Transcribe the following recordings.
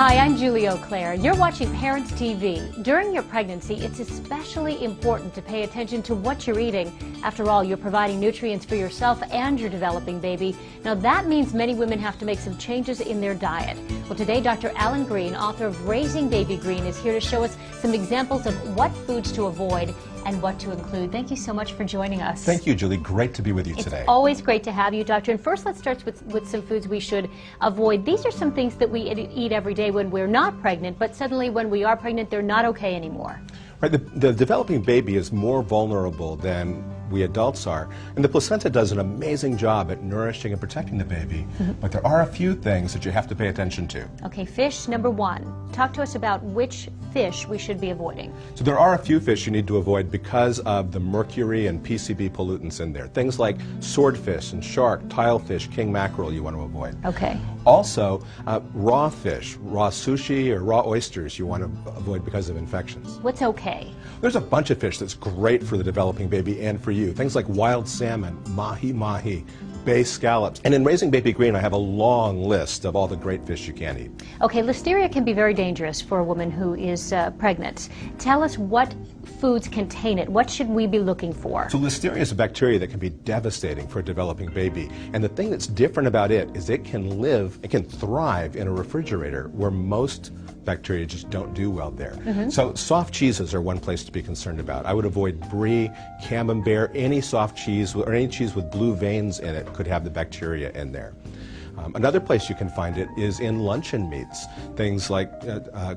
Hi, I'm Julie Auclair. You're watching Parents TV. During your pregnancy, it's especially important to pay attention to what you're eating. After all, you're providing nutrients for yourself and your developing baby. Now, that means many women have to make some changes in their diet. Well, today, Dr. Alan Green, author of Raising Baby Green, is here to show us some examples of what foods to avoid and what to include. Thank you so much for joining us. Thank you, Julie. Great to be with you today. It's always great to have you, Doctor. And first, let's start with some foods we should avoid. These are some things that we eat every day when we're not pregnant, but suddenly when we are pregnant, they're not okay anymore. Right, the developing baby is more vulnerable than we adults are. And the placenta does an amazing job at nourishing and protecting the baby. But there are a few things that you have to pay attention to. Okay, fish, number one. Talk to us about which fish we should be avoiding. So there are a few fish you need to avoid because of the mercury and PCB pollutants in there. Things like swordfish and shark, tilefish, king mackerel you want to avoid. Okay. Also, raw fish, raw sushi or raw oysters you want to avoid because of infections. What's okay? There's a bunch of fish that's great for the developing baby and for you. Things like wild salmon, mahi-mahi, bay scallops. And in Raising Baby Green, I have a long list of all the great fish you can eat. Okay, listeria can be very dangerous for a woman who is pregnant. Tell us what foods contain it. What should we be looking for? So listeria is a bacteria that can be devastating for a developing baby. And the thing that's different about it is it can thrive in a refrigerator where most bacteria just don't do well there. So soft cheeses are one place to be concerned about. I would avoid brie, camembert, any soft cheese or any cheese with blue veins in it could have the bacteria in there. Another place you can find it is in luncheon meats. Things like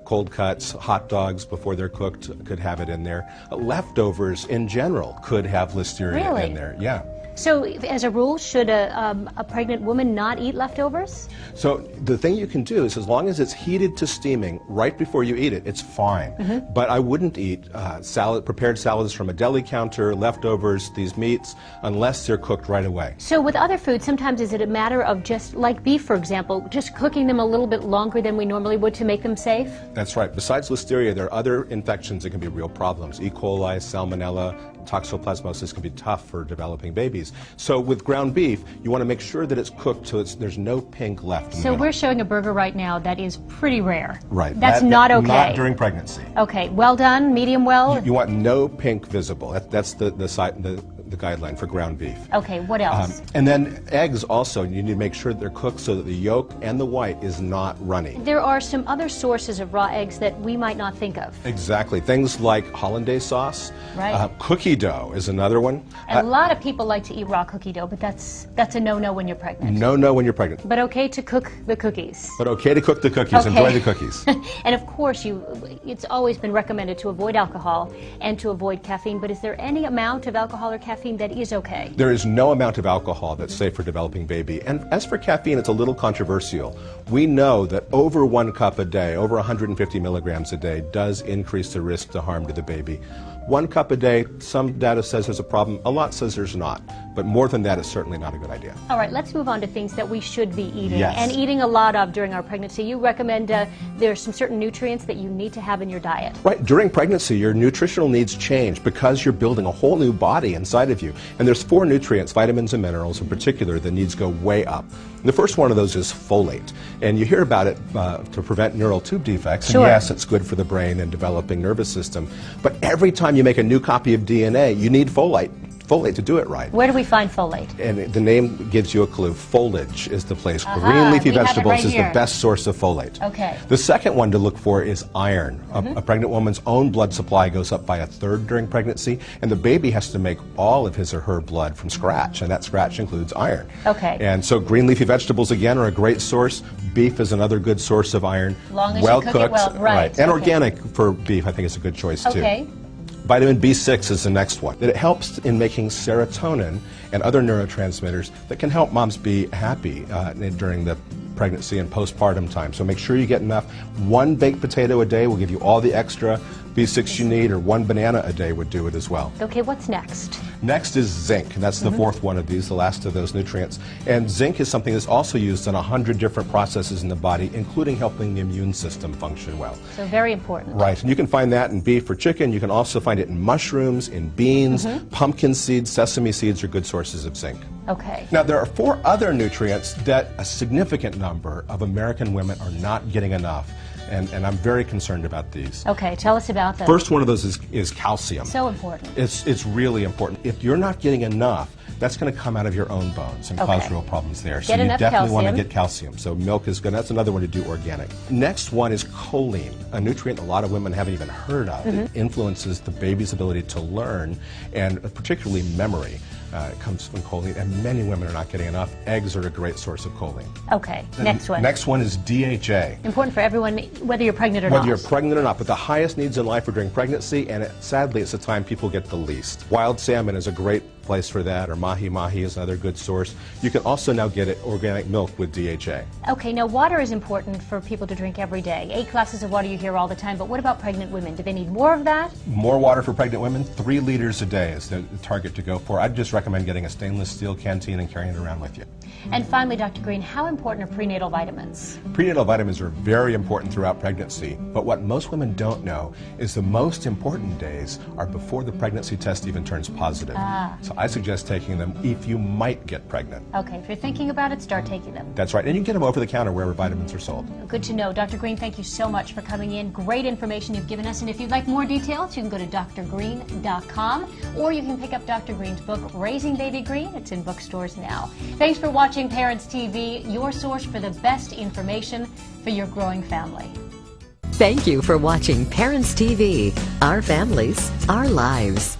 cold cuts, hot dogs before they're cooked could have it in there. Leftovers in general could have listeria in there. Yeah. So, as a rule, should a pregnant woman not eat leftovers? So, the thing you can do is as long as it's heated to steaming right before you eat it, it's fine. But I wouldn't eat prepared salads from a deli counter, leftovers, these meats, unless they're cooked right away. So, with other foods, sometimes is it a matter of just, like beef, for example, just cooking them a little bit longer than we normally would to make them safe? That's right. Besides listeria, there are other infections that can be real problems. E. coli, salmonella, toxoplasmosis can be tough for developing babies. So with ground beef, you want to make sure that it's cooked so there's no pink left in the middle. We're showing a burger right now that is pretty rare. Right. That's not okay. Not during pregnancy. Okay. Well done, medium well? You want no pink visible. That's the guideline for ground beef. Okay, what else? And then eggs also, you need to make sure they're cooked so that the yolk and the white is not runny. There are some other sources of raw eggs that we might not think of. Exactly. Things like hollandaise sauce. Right. Cookie dough is another one. A lot of people like to eat raw cookie dough, but that's a no-no when you're pregnant. No when you're pregnant. But okay to cook the cookies. But okay to cook the cookies. Okay. Enjoy the cookies. And of course, it's always been recommended to avoid alcohol and to avoid caffeine, but is there any amount of alcohol or caffeine that is okay? There is no amount of alcohol that's safe for developing baby. And as for caffeine, it's a little controversial. We know that over 1 cup a day, over 150 milligrams a day, does increase the risk to harm to the baby. 1 cup a day, some data says there's a problem, a lot says there's not. But more than that is certainly not a good idea. All right, let's move on to things that we should be eating and Yes. eating a lot of during our pregnancy. You recommend there's some certain nutrients that you need to have in your diet. Right, during pregnancy, your nutritional needs change because you're building a whole new body inside of you. And there's 4 nutrients, vitamins and minerals in particular, the needs go way up. And the first one of those is folate. And you hear about it to prevent neural tube defects. Sure. And yes, it's good for the brain and developing nervous system. But every time you make a new copy of DNA, you need folate to do it right. Where do we find folate? And the name gives you a clue. Foliage is the place. Aha, Green leafy we have it vegetables right is here. the best source of folate. Okay. The second one to look for is iron. A pregnant woman's own blood supply goes up by 1/3 during pregnancy, and the baby has to make all of his or her blood from scratch, and that scratch includes iron. Okay. And so green leafy vegetables, again, are a great source. Beef is another good source of iron. Long as well you cook cooked, it well, right. And Okay. organic for beef, I think, is a good choice, too. Okay. Vitamin B6 is the next one. That it helps in making serotonin and other neurotransmitters that can help moms be happy during the pregnancy and postpartum time. So make sure you get enough. 1 baked potato a day will give you all the extra B6 you need, or 1 banana a day would do it as well. Okay, what's next? Next is zinc, and that's the 4th one of these, the last of those nutrients. And zinc is something that's also used in 100 different processes in the body, including helping the immune system function well. So very important. Right, and you can find that in beef or chicken. You can also find it in mushrooms, in beans, pumpkin seeds, sesame seeds are good sources of zinc. Okay. Now, there are 4 other nutrients that a significant number of American women are not getting enough. and I'm very concerned about these. Okay, tell us about them. First one of those is calcium. So important. It's really important. If you're not getting enough, that's going to come out of your own bones and cause real problems there. So you definitely want to get calcium. So milk is good. That's another one to do organic. Next one is choline, a nutrient a lot of women haven't even heard of. It influences the baby's ability to learn and particularly memory. It comes from choline, and many women are not getting enough. Eggs are a great source of choline. Okay, next one. Next one is DHA. Important for everyone, whether you're pregnant or not. Whether you're pregnant or not, but the highest needs in life are during pregnancy, and sadly, it's the time people get the least. Wild salmon is a great place for that, or mahi-mahi is another good source. You can also now get it organic milk with DHA. Okay, now water is important for people to drink every day. 8 glasses of water you hear all the time, but what about pregnant women? Do they need more of that? More water for pregnant women, 3 liters a day is the target to go for. I'd just recommend getting a stainless steel canteen and carrying it around with you. And finally, Dr. Green, how important are prenatal vitamins? Prenatal vitamins are very important throughout pregnancy, but what most women don't know is the most important days are before the pregnancy test even turns positive. So I suggest taking them if you might get pregnant. Okay, if you're thinking about it, start taking them. That's right, and you can get them over the counter wherever vitamins are sold. Good to know. Dr. Green, thank you so much for coming in. Great information you've given us, and if you'd like more details, you can go to drgreen.com, or you can pick up Dr. Green's book, Raising Baby Green. It's in bookstores now. Thanks for watching Parents TV, your source for the best information for your growing family. Thank you for watching Parents TV, our families, our lives.